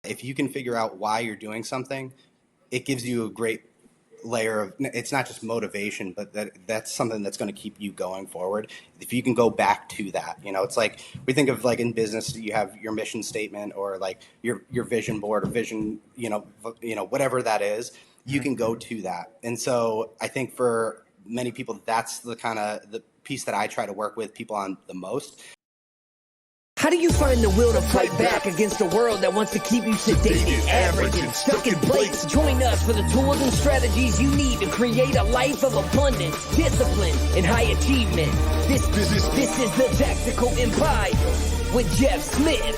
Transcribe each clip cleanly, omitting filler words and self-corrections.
If you can figure out why you're doing something, it gives you a great layer of, it's not just motivation, but that's something that's going to keep you going forward. If you can go back to that, it's like we think of like in business, you have your mission statement or like your vision board or vision, whatever that is, you can go to that. And so I think for many people, that's the kind of the piece that I try to work with people on the most. How do you find the will to fight back against a world that wants to keep you sedated, average, and stuck in place? Join us for the tools and strategies you need to create a life of abundance, discipline, and high achievement. This is the Tactical Empire with Jeff Smith.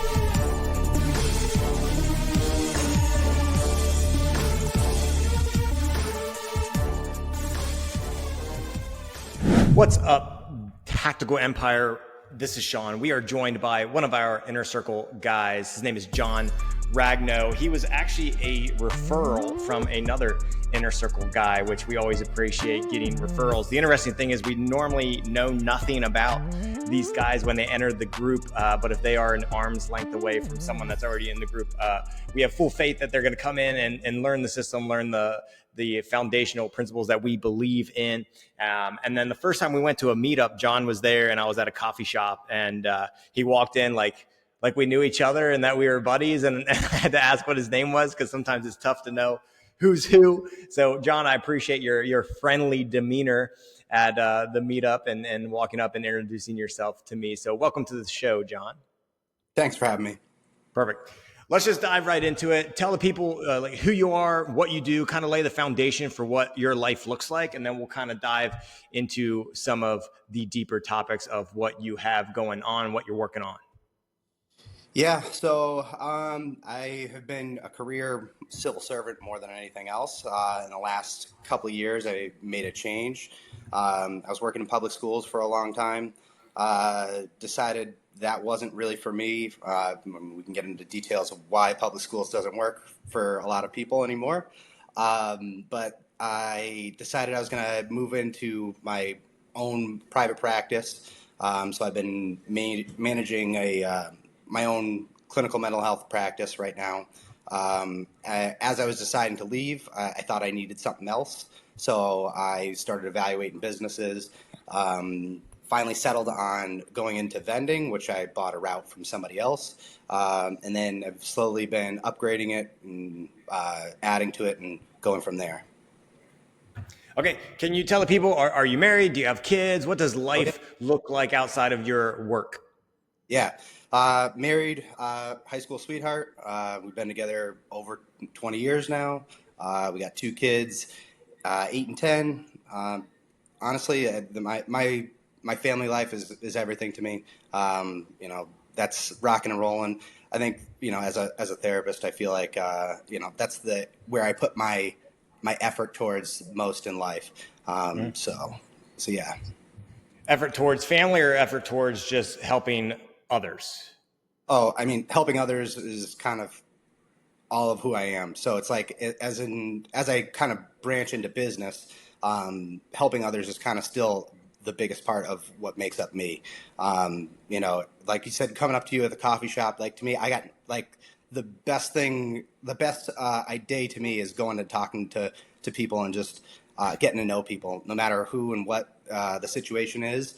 What's up, Tactical Empire? This is Shawn. We are joined by one of our Inner Circle guys. His name is John Ragno. He was actually a referral from another Inner Circle guy, which we always appreciate getting referrals. The interesting thing is we normally know nothing about these guys when they enter the group, but if they are an arm's length away from someone that's already in the group, we have full faith that they're going to come in and learn the system, learn the foundational principles that we believe in. And then the first time we went to a meetup, John was there and I was at a coffee shop, and he walked in like we knew each other and that we were buddies, and I had to ask what his name was because sometimes it's tough to know who's who. So John, I appreciate your friendly demeanor at the meetup and walking up and introducing yourself to me. So welcome to the show, John. Thanks for having me. Perfect. Let's just dive right into it. Tell the people like who you are, what you do, kind of lay the foundation for what your life looks like, and then we'll kind of dive into some of the deeper topics of what you have going on, what you're working on. Yeah, so I have been a career civil servant more than anything else. In the last couple of years, I made a change. I was working in public schools for a long time. Decided that wasn't really for me. We can get into details of why public schools doesn't work for a lot of people anymore. But I decided I was going to move into my own private practice. So I've been managing my own clinical mental health practice right now. As I was deciding to leave, I thought I needed something else. So I started evaluating businesses. Finally settled on going into vending, which I bought a route from somebody else. And then I've slowly been upgrading it and adding to it and going from there. Okay. Can you tell the people, are you married? Do you have kids? What does life look like outside of your work? Yeah. Married, high school sweetheart. We've been together over 20 years now. We got 2 kids, 8 and 10. Honestly, my family life is everything to me. That's rocking and rolling. I think, as a therapist, I feel like, that's where I put my effort towards most in life. So yeah. Effort towards family or effort towards just helping others? Oh, I mean, helping others is kind of all of who I am. So it's like, as I kind of branch into business, helping others is kind of still the biggest part of what makes up me. Like you said, coming up to you at the coffee shop, like to me, I got like the best day to me is going and talking to people and just getting to know people, no matter who and what the situation is.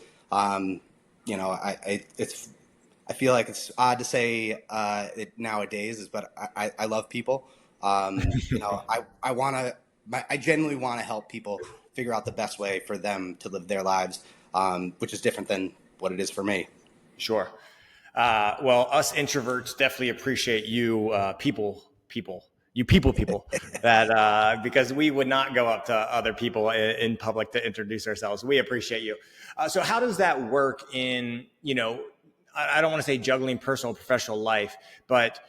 I feel like it's odd to say it nowadays, but I love people. I genuinely want to help people figure out the best way for them to live their lives, which is different than what it is for me. Sure. Well, us introverts definitely appreciate you people that because we would not go up to other people in public to introduce ourselves. We appreciate you. So how does that work in, I don't want to say juggling personal and professional life, but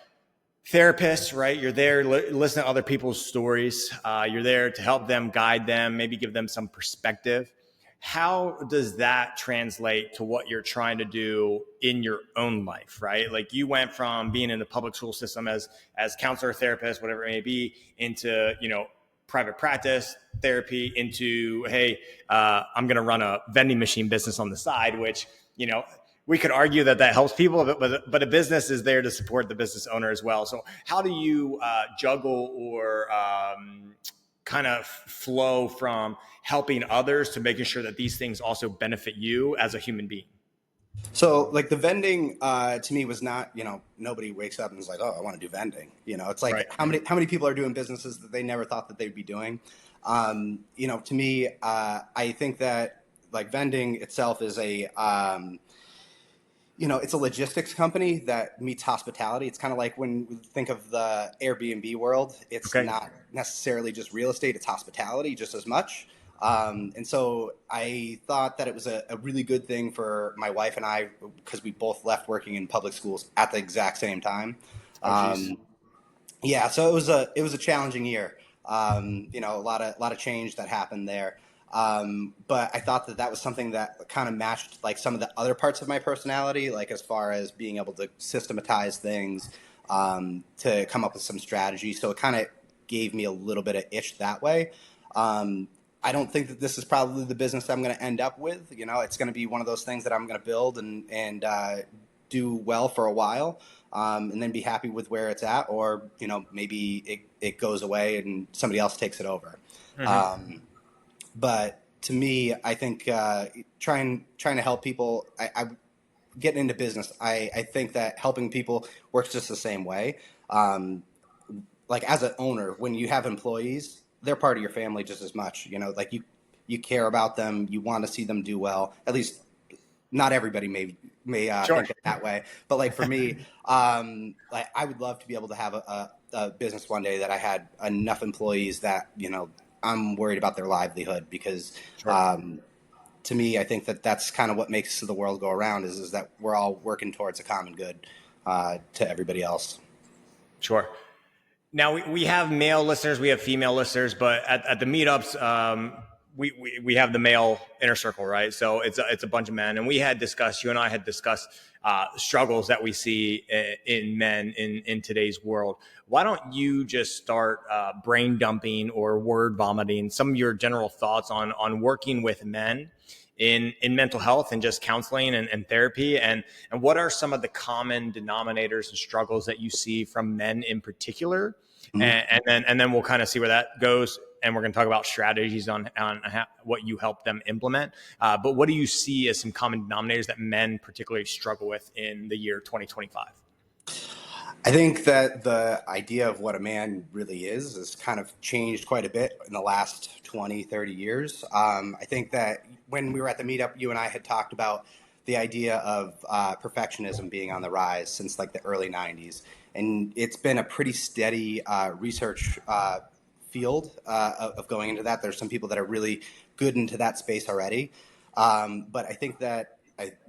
therapists, right? You're there listening to other people's stories. You're there to help them, guide them, maybe give them some perspective. How does that translate to what you're trying to do in your own life, right? Like you went from being in the public school system as counselor, therapist, whatever it may be, into, private practice, therapy, into, hey, I'm going to run a vending machine business on the side, which, we could argue that helps people, but a business is there to support the business owner as well. So how do you juggle or kind of flow from helping others to making sure that these things also benefit you as a human being? So like the vending to me was not, nobody wakes up and is like, oh, I want to do vending. It's like Right. how many people are doing businesses that they never thought that they'd be doing. To me, I think that like vending itself is it's a logistics company that meets hospitality. It's kind of like when we think of the Airbnb world, it's Okay. not necessarily just real estate, it's hospitality just as much. And so I thought that it was a really good thing for my wife and I, because we both left working in public schools at the exact same time. Oh, geez. Yeah, so it was a challenging year. A lot of change that happened there. But I thought that was something that kind of matched like some of the other parts of my personality, like as far as being able to systematize things, to come up with some strategy. So it kind of gave me a little bit of itch that way. I don't think that this is probably the business I'm going to end up with. It's going to be one of those things that I'm going to build and do well for a while, and then be happy with where it's at, or maybe it goes away and somebody else takes it over. Mm-hmm. But to me, I think trying to help people, I getting into business, I think that helping people works just the same way. Like as an owner, when you have employees, they're part of your family just as much. Like you care about them, you want to see them do well. At least not everybody may Sure. think it that way, but like for me, like I would love to be able to have a business one day that I had enough employees that I'm worried about their livelihood, because Sure. to me, I think that that's kind of what makes the world go around, is that we're all working towards a common good to everybody else. Sure. Now we have male listeners, we have female listeners, but at the meetups, we have the male inner circle, right? So it's a bunch of men, and you and I had discussed struggles that we see in men in today's world. Why don't you just start brain dumping or word vomiting some of your general thoughts on working with men in mental health and just counseling and therapy, and what are some of the common denominators and struggles that you see from men in particular, and then we'll kind of see where that goes, and we're going to talk about strategies on what you help them implement. But what do you see as some common denominators that men particularly struggle with in the year 2025? I think that the idea of what a man really is has kind of changed quite a bit in the last 20, 30 years. I think that when we were at the meetup, you and I had talked about the idea of perfectionism being on the rise since like the early 90s. And it's been a pretty steady research field of going into that. There's some people that are really good into that space already. But I think that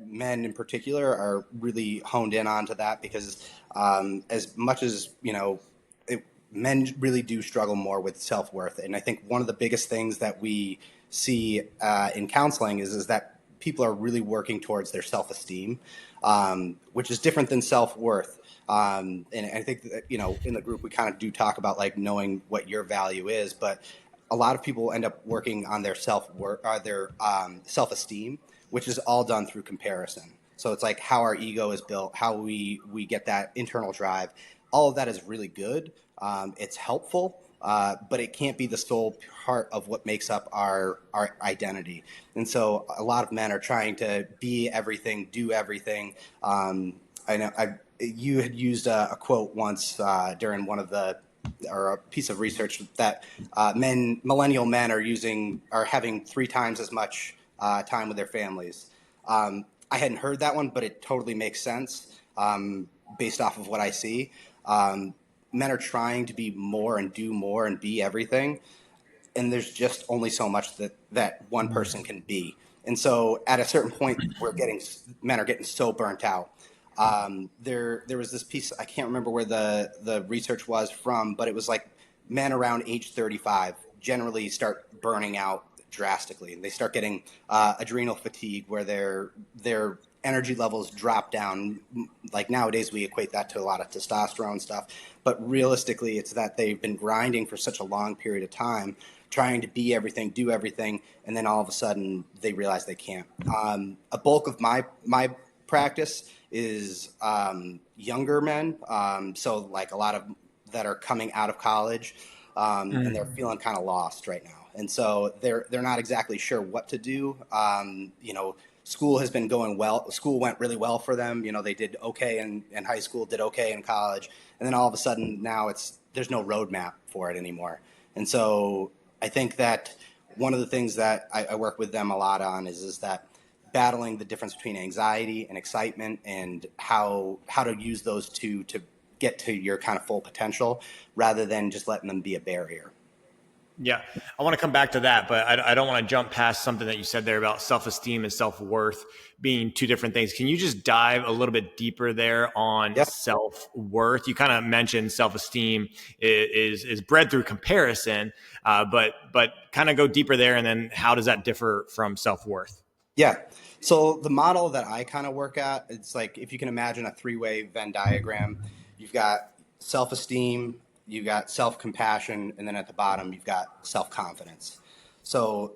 men in particular are really honed in onto that, because as much as, men really do struggle more with self-worth. And I think one of the biggest things that we see in counseling is that people are really working towards their self-esteem, which is different than self-worth. And I think that, in the group, we kind of do talk about like knowing what your value is, but a lot of people end up working on their self-worth, their self-esteem, which is all done through comparison. So it's like how our ego is built, how we get that internal drive. All of that is really good. It's helpful, but it can't be the sole part of what makes up our identity. And so a lot of men are trying to be everything, do everything. I know you had used a quote once during one of or a piece of research that millennial men are having 3 times as much time with their families. I hadn't heard that one, but it totally makes sense based off of what I see. Men are trying to be more and do more and be everything, and there's just only so much that one person can be. And so at a certain point, men are getting so burnt out. There was this piece, I can't remember where the research was from, but it was like men around age 35 generally start burning out drastically, and they start getting adrenal fatigue, where their energy levels drop down. Like nowadays we equate that to a lot of testosterone stuff, but realistically it's that they've been grinding for such a long period of time, trying to be everything, do everything, and then all of a sudden they realize they can't. A bulk of my practice is younger men. So like a lot of that are coming out of college, and they're feeling kind of lost right now. And so they're not exactly sure what to do. School has been going well. School went really well for them. They did okay in high school, did okay in college, and then all of a sudden now there's no roadmap for it anymore. And so I think that one of the things that I work with them a lot on is that battling the difference between anxiety and excitement, and how to use those two to get to your kind of full potential rather than just letting them be a barrier. Yeah, I want to come back to that, but I don't want to jump past something that you said there about self-esteem and self-worth being two different things. Can you just dive a little bit deeper there on Yep. self-worth? You kind of mentioned self-esteem is bred through comparison, but kind of go deeper there, and then how does that differ from self-worth? Yeah. So the model that I kind of work at, it's like if you can imagine a three-way Venn diagram, you've got self-esteem, you've got self-compassion, and then at the bottom you've got self-confidence. So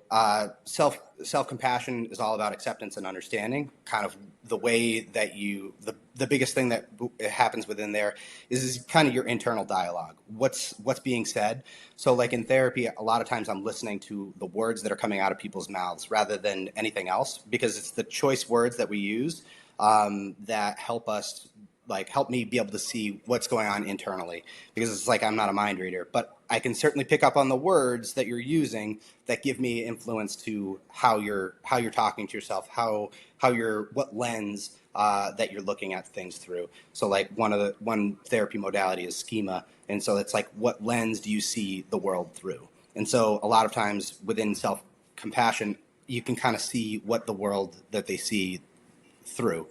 self-compassion is all about acceptance and understanding. Kind of the way that the biggest thing that happens within there is kind of your internal dialogue. What's being said. So like in therapy, a lot of times I'm listening to the words that are coming out of people's mouths rather than anything else, because it's the choice words that we use that help me be able to see what's going on internally, because it's like I'm not a mind reader, but I can certainly pick up on the words that you're using that give me influence to how you're talking to yourself, what lens that you're looking at things through. So like one therapy modality is schema, and so it's like, what lens do you see the world through? And so a lot of times within self-compassion, you can kind of see what the world that they see through.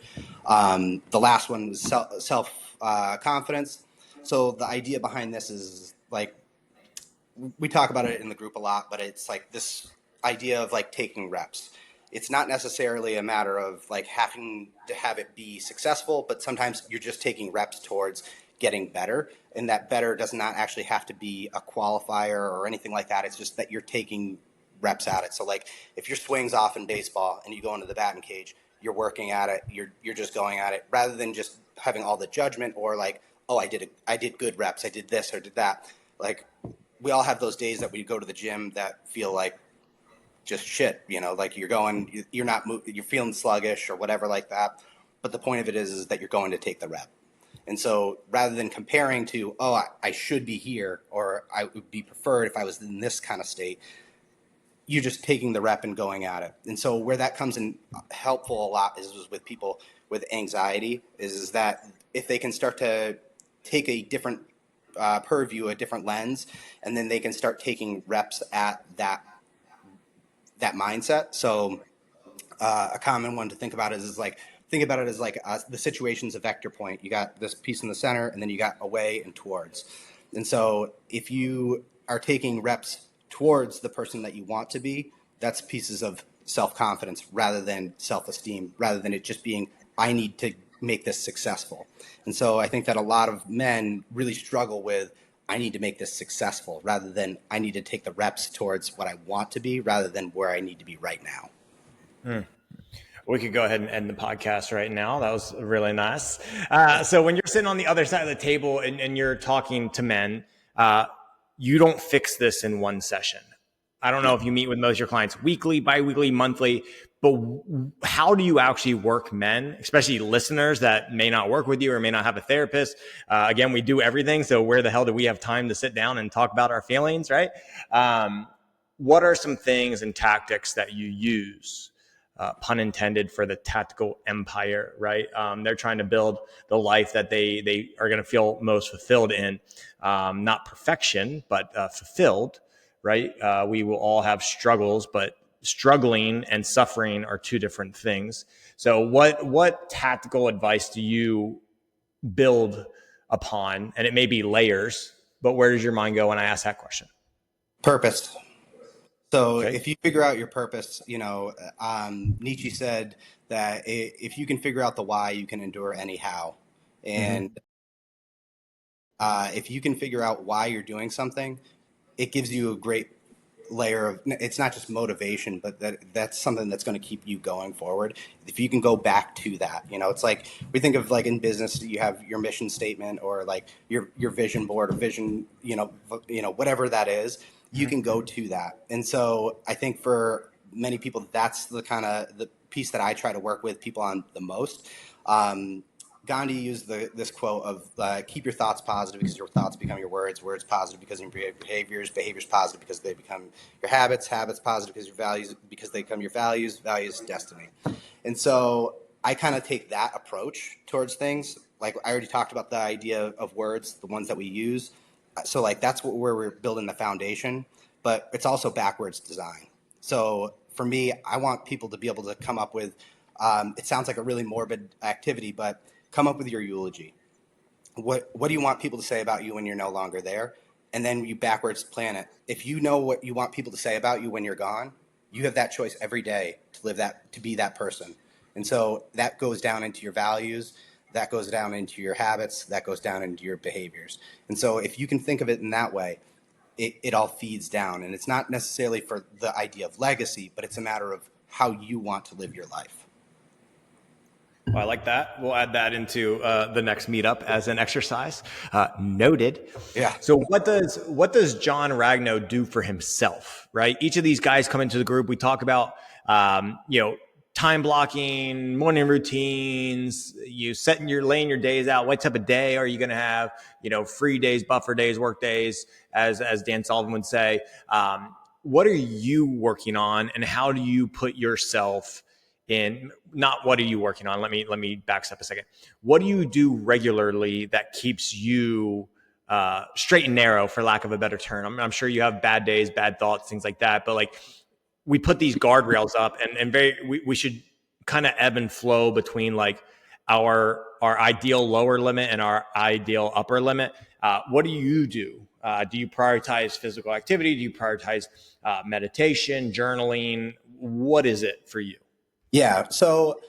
The last one was self confidence. So the idea behind this is like, we talk about it in the group a lot, but it's like this idea of like taking reps. It's not necessarily a matter of like having to have it be successful, but sometimes you're just taking reps towards getting better, and that better does not actually have to be a qualifier or anything like that. It's just that you're taking reps at it. So like if your swing's off in baseball and you go into the batting cage, you're working at it, you're just going at it, rather than just having all the judgment or like, oh, I did good reps, I did this or did that. Like we all have those days that we go to the gym that feel like just shit, like you're feeling sluggish or whatever like that. But the point of it is that you're going to take the rep. And so rather than comparing to, oh, I should be here, or I would be preferred if I was in this kind of state, you're just taking the rep and going at it. And so where that comes in helpful a lot is with people with anxiety, is that if they can start to take a different purview, a different lens, and then they can start taking reps at that mindset. So a common one to think about is like, the situation's a vector point. You got this piece in the center, and then you got away and towards. And so if you are taking reps towards the person that you want to be, that's pieces of self-confidence rather than self-esteem, rather than it just being, I need to make this successful. And so I think that a lot of men really struggle with, I need to make this successful, rather than I need to take the reps towards what I want to be rather than where I need to be right now. We could go ahead and end the podcast right now. That was really nice. So when you're sitting on the other side of the table and you're talking to men, you don't fix this in one session. I don't know if you meet with most of your clients weekly, biweekly, monthly, but how do you actually work men, especially listeners that may not work with you or may not have a therapist? Again, we do everything. So where the hell do we have time to sit down and talk about our feelings, right? What are some things and tactics that you use, pun intended, for the tactical empire, right? They're trying to build the life that they are going to feel most fulfilled in, not perfection, but fulfilled, right? We will all have struggles, but struggling and suffering are two different things. So what tactical advice do you build upon? And it may be layers, but where does your mind go when I ask that question? Purpose. So Okay. if you figure out your purpose, Nietzsche said that if you can figure out the why, you can endure any how. And if you can figure out why you're doing something, it gives you a great layer of, it's not just motivation, but that's something that's going to keep you going forward. If you can go back to that, it's like we think of like in business, you have your mission statement or like your vision board or vision, whatever that is, you can go to that. And so I think for many people, that's the kind of the piece that I try to work with people on the most. Gandhi used this quote of keep your thoughts positive because your thoughts become your words positive because of your behaviors positive because they become your habits positive because your values because they become your values destiny. And so I kind of take that approach towards things. Like I already talked about the idea of words, the ones that we use. So like that's where we're building the foundation, but it's also backwards design. So for me, I want people to be able to come up with, it sounds like a really morbid activity, but come up with your eulogy. What do you want people to say about you when you're no longer there? And then you backwards plan it. If you know what you want people to say about you when you're gone, you have that choice every day to live that, to be that person. And so that goes down into your values, that goes down into your habits, that goes down into your behaviors. And so if you can think of it in that way, it all feeds down. And it's not necessarily for the idea of legacy, but it's a matter of how you want to live your life. Well, I like that. We'll add that into the next meetup as an exercise. Noted. Yeah. So what does John Ragno do for himself, right? Each of these guys come into the group. We talk about, time blocking, morning routines, laying your days out. What type of day are you going to have? Free days, buffer days, work days, as Dan Sullivan would say. What are you working on, and how do you put yourself in? Not what are you working on? Let me back step a second. What do you do regularly that keeps you straight and narrow, for lack of a better term? I'm sure you have bad days, bad thoughts, things like that, but like, we put these guardrails up, and we should kind of ebb and flow between like our ideal lower limit and our ideal upper limit. What do you do? Do you prioritize physical activity? Do you prioritize meditation, journaling? What is it for you? Yeah. So,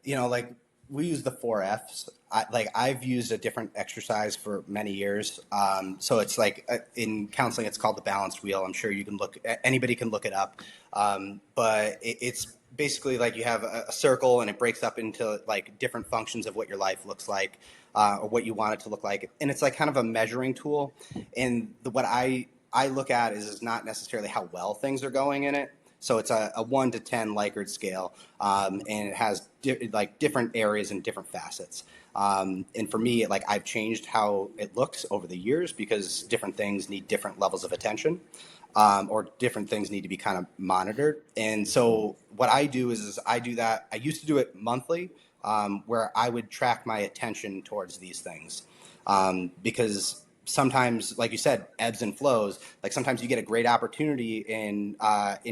like we use the 4 Fs. I've used a different exercise for many years. So it's like in counseling, it's called the balanced wheel. I'm sure anybody can look it up. But it's basically like you have a circle and it breaks up into like different functions of what your life looks like, or what you want it to look like. And it's like kind of a measuring tool. And what I look at is not necessarily how well things are going in it. So it's a 1 to 10 Likert scale, and it has different areas and different facets. And for me, I've changed how it looks over the years because different things need different levels of attention, or different things need to be kind of monitored. And so what I do is I do that. I used to do it monthly, where I would track my attention towards these things, because sometimes, like you said, ebbs and flows. Like sometimes you get a great opportunity in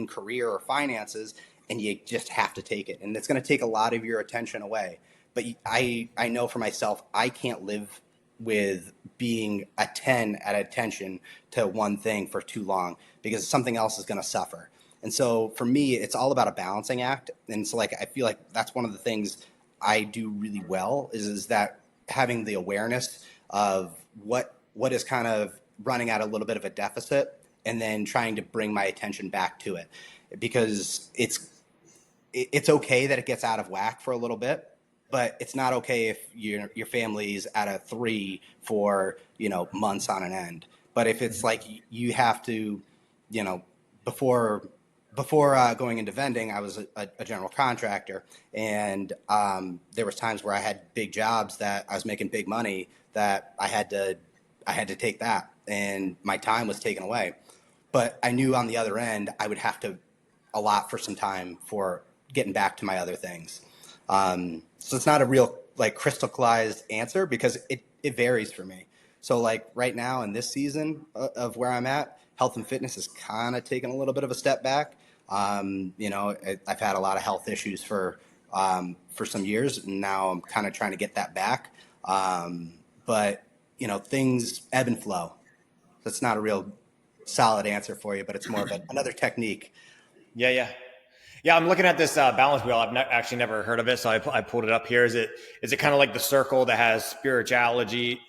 career or finances, and you just have to take it, and it's going to take a lot of your attention away. But I know for myself, I can't live with being a 10 at attention to one thing for too long, because something else is going to suffer. And so for me, it's all about a balancing act. And so I feel like that's one of the things I do really well is that having the awareness of what is kind of running at a little bit of a deficit, and then trying to bring my attention back to it, because it's okay that it gets out of whack for a little bit, but it's not okay if your family's at a 3 for months on an end. But if it's like you have to, before going into vending, I was a general contractor, and there was times where I had big jobs that I was making big money that I had to take that, and my time was taken away. But I knew on the other end, I would have to allot for some time for getting back to my other things. So it's not a real crystallized answer, because it varies for me. So right now in this season of where I'm at, health and fitness is kind of taking a little bit of a step back. I've had a lot of health issues for some years, and now I'm kind of trying to get that back. But things ebb and flow. That's not a real solid answer for you, but it's more of another technique. Yeah. I'm looking at this balance wheel. I've actually never heard of it, so I pulled it up here. Is it kind of like the circle that has spirituality,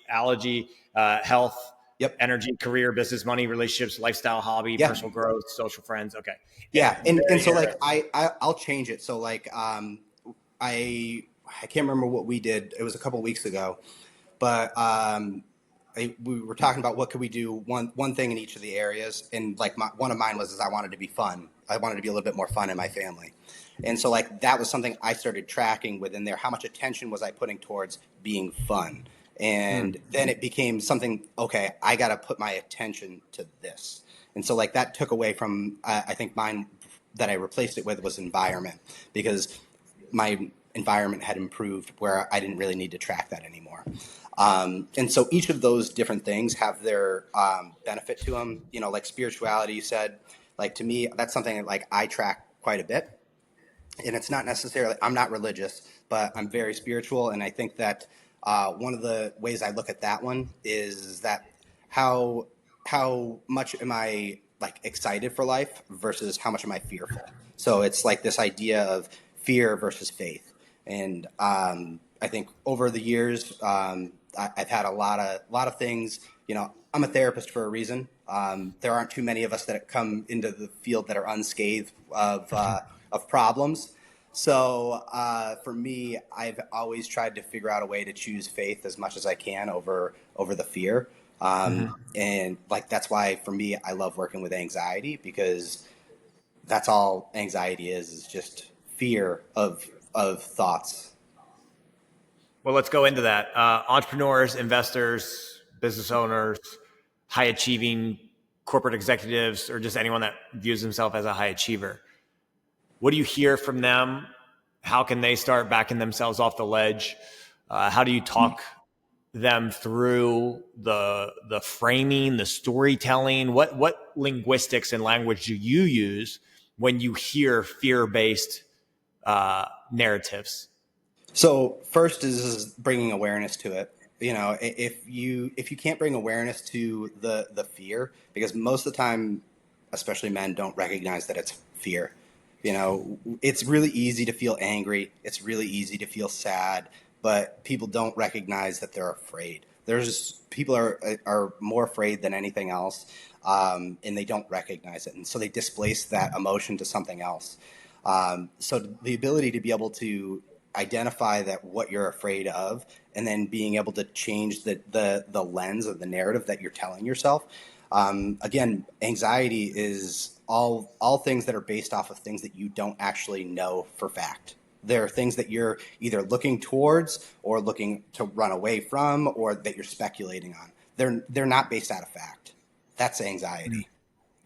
health, Yep. Energy, career, business, money, relationships, lifestyle, hobby, Yeah. personal growth, social friends. Okay. Yeah. And Very so like, interesting. I'll change it. So like, I can't remember what we did. It was a couple weeks ago, but, we were talking about what could we do one thing in each of the areas. And like one of mine was, is I wanted to be fun. I wanted to be a little bit more fun in my family. And so like, that was something I started tracking within there. How much attention was I putting towards being fun? And then it became something, okay, I got to put my attention to this. And so like that took away from, I think mine that I replaced it with was environment, because my environment had improved where I didn't really need to track that anymore. And so each of those different things have their benefit to them. You know, like spirituality, you said, like to me, that's something that like I track quite a bit. And it's not necessarily, I'm not religious, but I'm very spiritual. And I think that one of the ways I look at that one is that how much am I like excited for life versus how much am I fearful? So it's like this idea of fear versus faith. And I think over the years, I've had a lot of things. You know, I'm a therapist for a reason. There aren't too many of us that come into the field that are unscathed of problems. So for me, I've always tried to figure out a way to choose faith as much as I can over the fear. And like that's why for me, I love working with anxiety, because that's all anxiety is just fear of thoughts. Well, let's go into that. Entrepreneurs, investors, business owners, high achieving corporate executives, or just anyone that views himself as a high achiever. What do you hear from them? How can they start backing themselves off the ledge? How do you talk them through the framing, the storytelling? What linguistics and language do you use when you hear fear-based narratives? So first is bringing awareness to it. You know, if you can't bring awareness to the fear, because most of the time, especially men, don't recognize that it's fear. You know, it's really easy to feel angry. It's really easy to feel sad, but people don't recognize that they're afraid. People are more afraid than anything else, and they don't recognize it, and so they displace that emotion to something else. So the ability to be able to identify that what you're afraid of, and then being able to change the lens of the narrative that you're telling yourself. Again, anxiety is all things that are based off of things that you don't actually know for fact. There are things that you're either looking towards or looking to run away from, or that you're speculating on. They're not based out of fact. That's anxiety.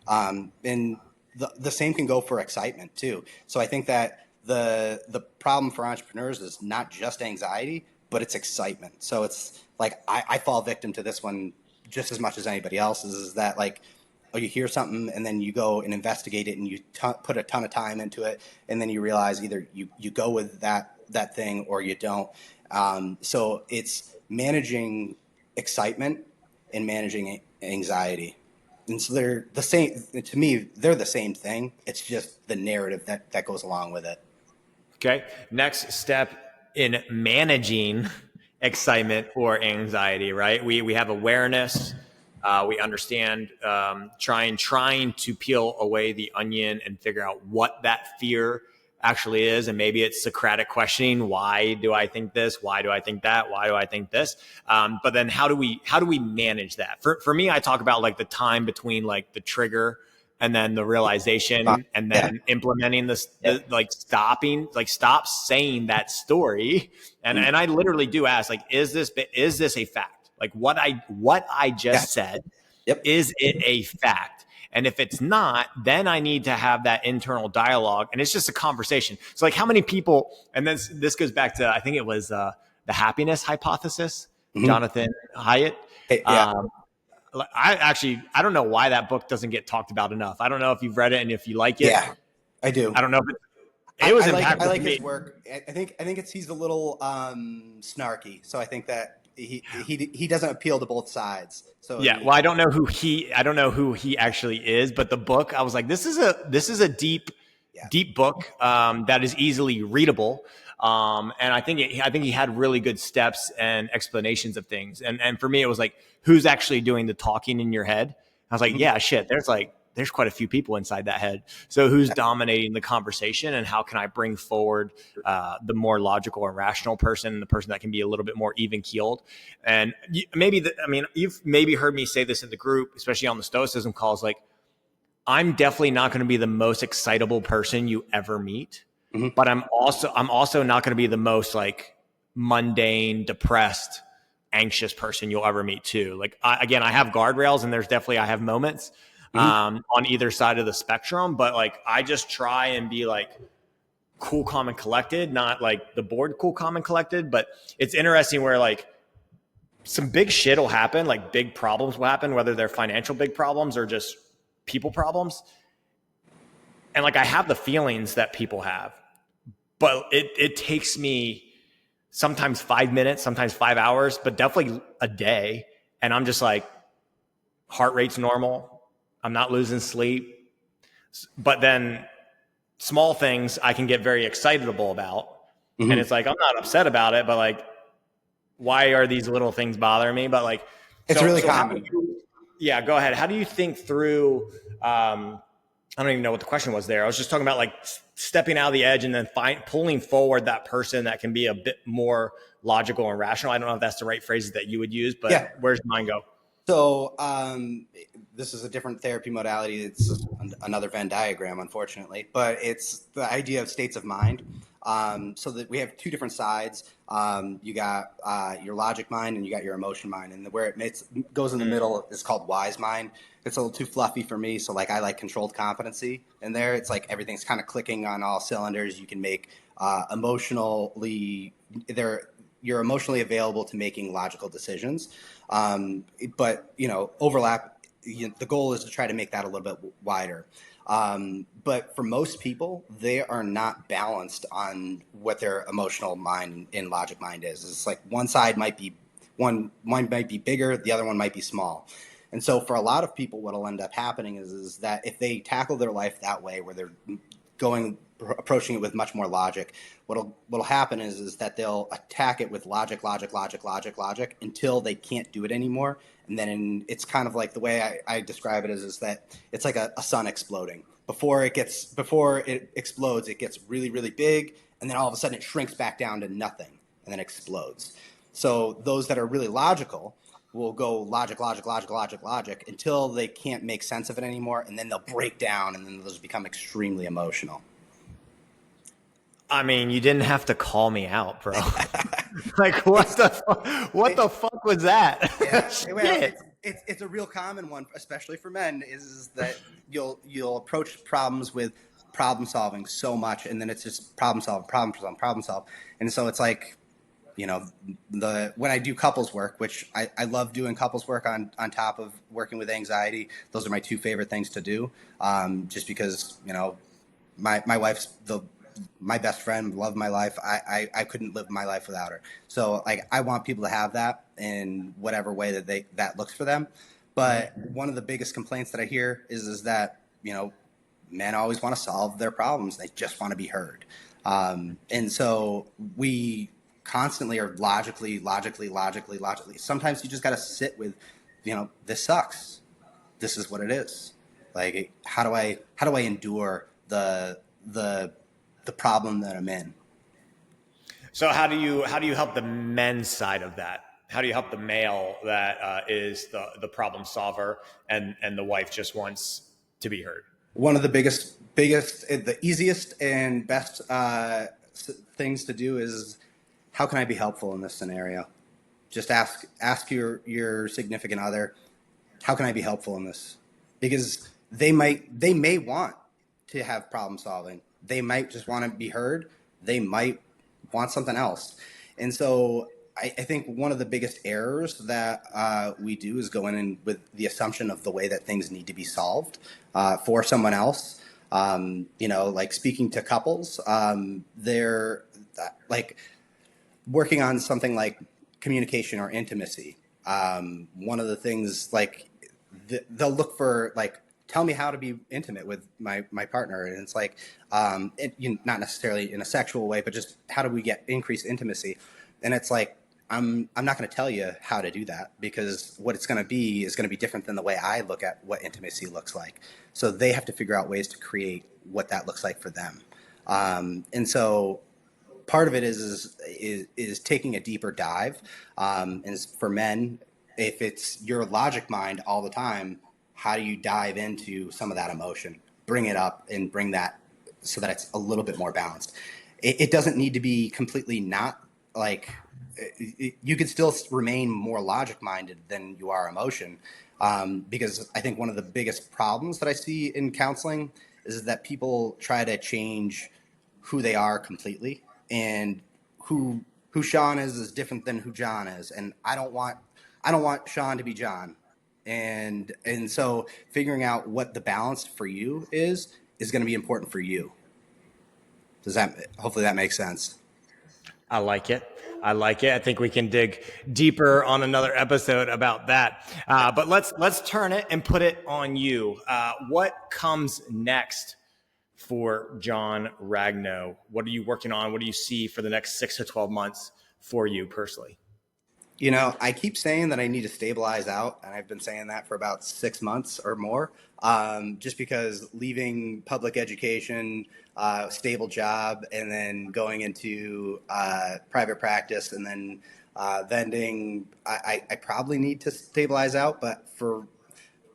And the same can go for excitement too. So I think that the problem for entrepreneurs is not just anxiety, but it's excitement. So it's like I fall victim to this one just as much as anybody else, is that like, oh, you hear something and then you go and investigate it and you put a ton of time into it, and then you realize either you go with that thing or you don't. So it's managing excitement and managing anxiety. And so they're the same. To me, they're the same thing. It's just the narrative that goes along with it. Okay. Next step in managing excitement or anxiety, right? We have awareness. We understand trying to peel away the onion and figure out what that fear actually is. And maybe it's Socratic questioning. Why do I think this? Why do I think that? Why do I think this? But then how do we manage that? For me, I talk about like the time between like the trigger and then the realization, and then implementing this, stop saying that story. And I literally do ask, like, is this a fact? Like what I just said, is it a fact? And if it's not, then I need to have that internal dialogue, and it's just a conversation. So like how many people, and then this goes back to, I think it was the happiness hypothesis, Jonathan Haidt. I don't know why that book doesn't get talked about enough. I don't know if you've read it and if you like it. Yeah, I do. I don't know if it was impactful. I like his work. I think he's a little snarky. So I think that he doesn't appeal to both sides. So yeah, well, I don't know who he actually is, but the book, I was like, this is a deep book that is easily readable. And I think he had really good steps and explanations of things. And for me, it was like, who's actually doing the talking in your head? I was like, yeah, shit, there's quite a few people inside that head. So who's dominating the conversation, and how can I bring forward the more logical and rational person, the person that can be a little bit more even keeled? And you've maybe heard me say this in the group, especially on the Stoicism calls, like, I'm definitely not going to be the most excitable person you ever meet, but I'm also not going to be the most like mundane, depressed, anxious person you'll ever meet too. Like I have guardrails, and I have moments on either side of the spectrum, but like I just try and be like cool, calm, and collected, not like the bored, cool, calm, and collected. But it's interesting where like some big shit will happen, like big problems will happen, whether they're financial big problems or just people problems. And like I have the feelings that people have, but it takes me sometimes 5 minutes, sometimes 5 hours, but definitely a day. And I'm just like, heart rate's normal. I'm not losing sleep. But then small things I can get very excitable about. And it's like, I'm not upset about it, but like, why are these little things bothering me? But like, it's really common. Yeah, go ahead. How do you think through, I don't even know what the question was there. I was just talking about like stepping out of the edge and then pulling forward that person that can be a bit more logical and rational. I don't know if that's the right phrases that you would use, but Where's mine go? So this is a different therapy modality. It's another Venn diagram, unfortunately, but it's the idea of states of mind. So that we have two different sides. You got your logic mind, and you got your emotion mind, and where it goes in the middle is called wise mind. It's a little too fluffy for me, so like I like controlled competency in there. It's like everything's kind of clicking on all cylinders. You can make you're emotionally available to making logical decisions, but overlap. The goal is to try to make that a little bit wider. But for most people, they are not balanced on what their emotional mind and logic mind is. It's like one might be bigger, the other one might be small. And so for a lot of people, what'll end up happening is that if they tackle their life that way, where they're approaching it with much more logic, what'll happen is that they'll attack it with logic until they can't do it anymore. And then it's kind of like the way I describe it is that it's like a sun exploding. Before it explodes, it gets really, really big, and then all of a sudden it shrinks back down to nothing and then explodes. So those that are really logical will go logic until they can't make sense of it anymore, and then they'll break down, and then they'll just become extremely emotional. I mean, you didn't have to call me out, bro. Like, what the fuck was that? Yeah, it's a real common one, especially for men, is that you'll approach problems with problem solving so much, and then it's just problem solve. And so it's like, when I do couples work, which I love doing couples work on top of working with anxiety, those are my two favorite things to do. Just because, my wife's my best friend, love of my life. I couldn't live my life without her. So like, I want people to have that in whatever way that looks for them. But one of the biggest complaints that I hear is that, men always want to solve their problems. They just want to be heard. And so we constantly are logically. Sometimes you just got to sit with, this sucks. This is what it is. Like, how do I endure the problem that I'm in? So how do you help the men's side of that? How do you help the male that is the problem solver and the wife just wants to be heard? One of the biggest, the easiest and best things to do is, how can I be helpful in this scenario? Just ask your significant other, how can I be helpful in this? Because they may want to have problem solving. They might just want to be heard. They might want something else. And so I think one of the biggest errors that we do is go in with the assumption of the way that things need to be solved for someone else. Like speaking to couples, they're like working on something like communication or intimacy. One of the things, like they'll look for like tell me how to be intimate with my partner. And it's like, not necessarily in a sexual way, but just how do we get increased intimacy? And it's like, I'm not going to tell you how to do that, because what it's going to be is going to be different than the way I look at what intimacy looks like. So they have to figure out ways to create what that looks like for them. And so part of it is taking a deeper dive. And for men, if it's your logic mind all the time, how do you dive into some of that emotion, bring it up and bring that so that it's a little bit more balanced? It doesn't need to be completely not like, you could still remain more logic minded than you are emotion. Because I think one of the biggest problems that I see in counseling is that people try to change who they are completely, and who Shawn is different than who John is. And I don't want Shawn to be John. And so figuring out what the balance for you is going to be important for you. Hopefully that makes sense. I like it. I think we can dig deeper on another episode about that. But let's turn it and put it on you. What comes next for John Ragno? What are you working on? What do you see for the next 6 to 12 months for you personally? I keep saying that I need to stabilize out, and I've been saying that for about 6 months or more, just because leaving public education, stable job, and then going into private practice, and then vending, I probably need to stabilize out. But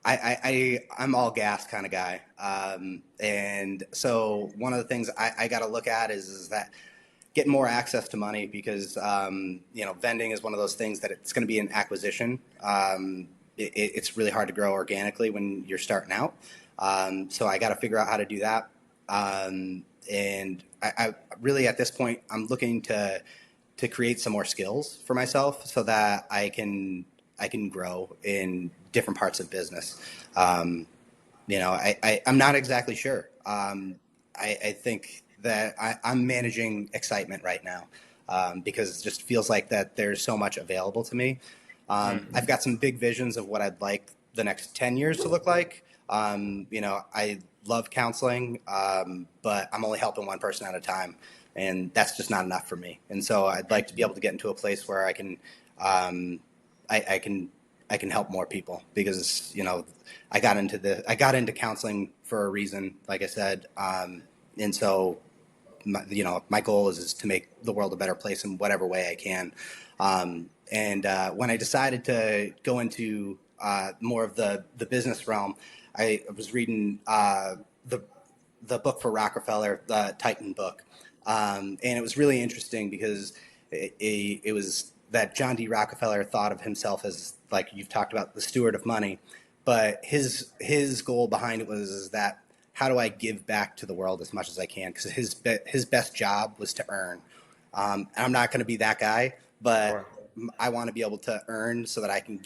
I'm all gas kind of guy. And so one of the things I got to look at is that getting more access to money, because vending is one of those things that it's going to be an acquisition. It's really hard to grow organically when you're starting out. So I got to figure out how to do that. And I really, at this point, I'm looking to create some more skills for myself so that I can grow in different parts of business. I'm not exactly sure. I think that I'm managing excitement right now, because it just feels like that there's so much available to me. I've got some big visions of what I'd like the next 10 years to look like. I love counseling, but I'm only helping one person at a time, and that's just not enough for me. And so I'd like to be able to get into a place where I can help more people, because I got into counseling for a reason, like I said, and so my goal is to make the world a better place in whatever way I can. And when I decided to go into more of the business realm, I was reading the book for Rockefeller, the Titan book, and it was really interesting because it was that John D. Rockefeller thought of himself as, like you've talked about, the steward of money, but his goal behind it was that, how do I give back to the world as much as I can? Because his best job was to earn. And I'm not going to be that guy, but sure, I want to be able to earn so that I can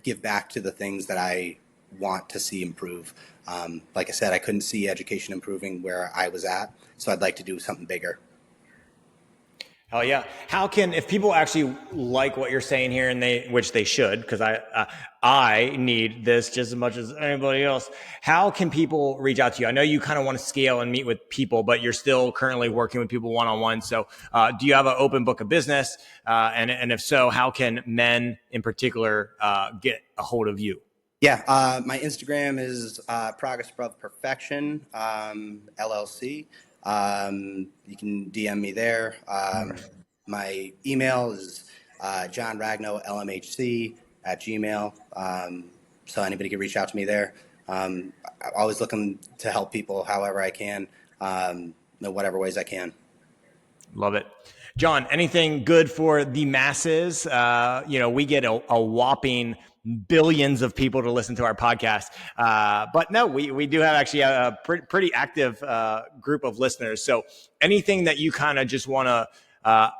give back to the things that I want to see improve. Like I said, I couldn't see education improving where I was at, so I'd like to do something bigger. Hell yeah. If people actually like what you're saying here, and which they should, because I need this just as much as anybody else, how can people reach out to you? I know you kind of want to scale and meet with people, but you're still currently working with people one-on-one. So do you have an open book of business? And if so, how can men in particular get a hold of you? Yeah, my Instagram is Progress Above Perfection, LLC. You can DM me there. My email is John Ragno, LMHC@gmail. So anybody can reach out to me there. I'm always looking to help people however I can, in whatever ways I can. Love it. John, anything good for the masses? We get a whopping billions of people to listen to our podcast. But no, we do have actually a pretty active group of listeners. So anything that you kind of just want to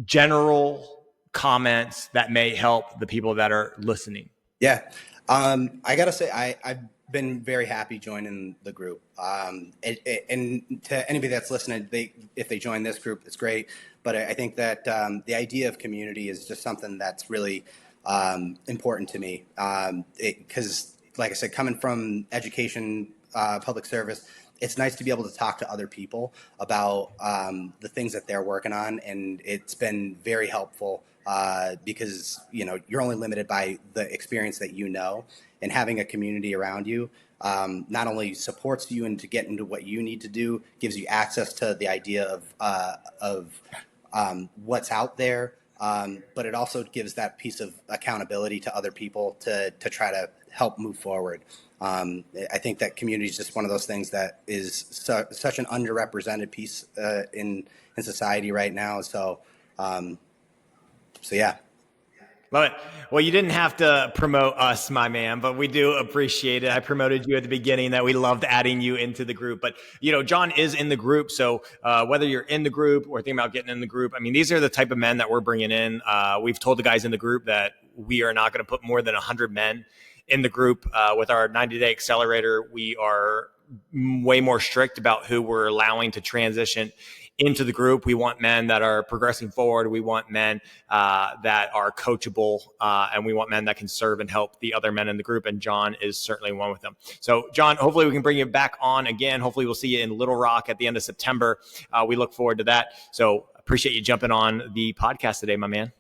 general comments that may help the people that are listening? Yeah. I got to say, I've been very happy joining the group. And to anybody that's listening, if they join this group, it's great. But I think that the idea of community is just something that's really important to me, because like I said, coming from education, public service, it's nice to be able to talk to other people about the things that they're working on, and it's been very helpful because you're only limited by the experience that and having a community around you not only supports you and to get into what you need to do, gives you access to the idea of what's out there, but it also gives that piece of accountability to other people to try to help move forward. I think that community is just one of those things that is such an underrepresented piece in society right now. So yeah. Love it. Well, you didn't have to promote us, my man, but we do appreciate it. I promoted you at the beginning that we loved adding you into the group. But, John is in the group. So whether you're in the group or thinking about getting in the group, I mean, these are the type of men that we're bringing in. We've told the guys in the group that we are not going to put more than 100 men in the group. With our 90-day accelerator, we are way more strict about who we're allowing to transition into the group. We want men that are progressing forward. We want men that are coachable, and we want men that can serve and help the other men in the group. And John is certainly one with them. So, John, hopefully we can bring you back on again. Hopefully we'll see you in Little Rock at the end of September. We look forward to that. So appreciate you jumping on the podcast today, my man.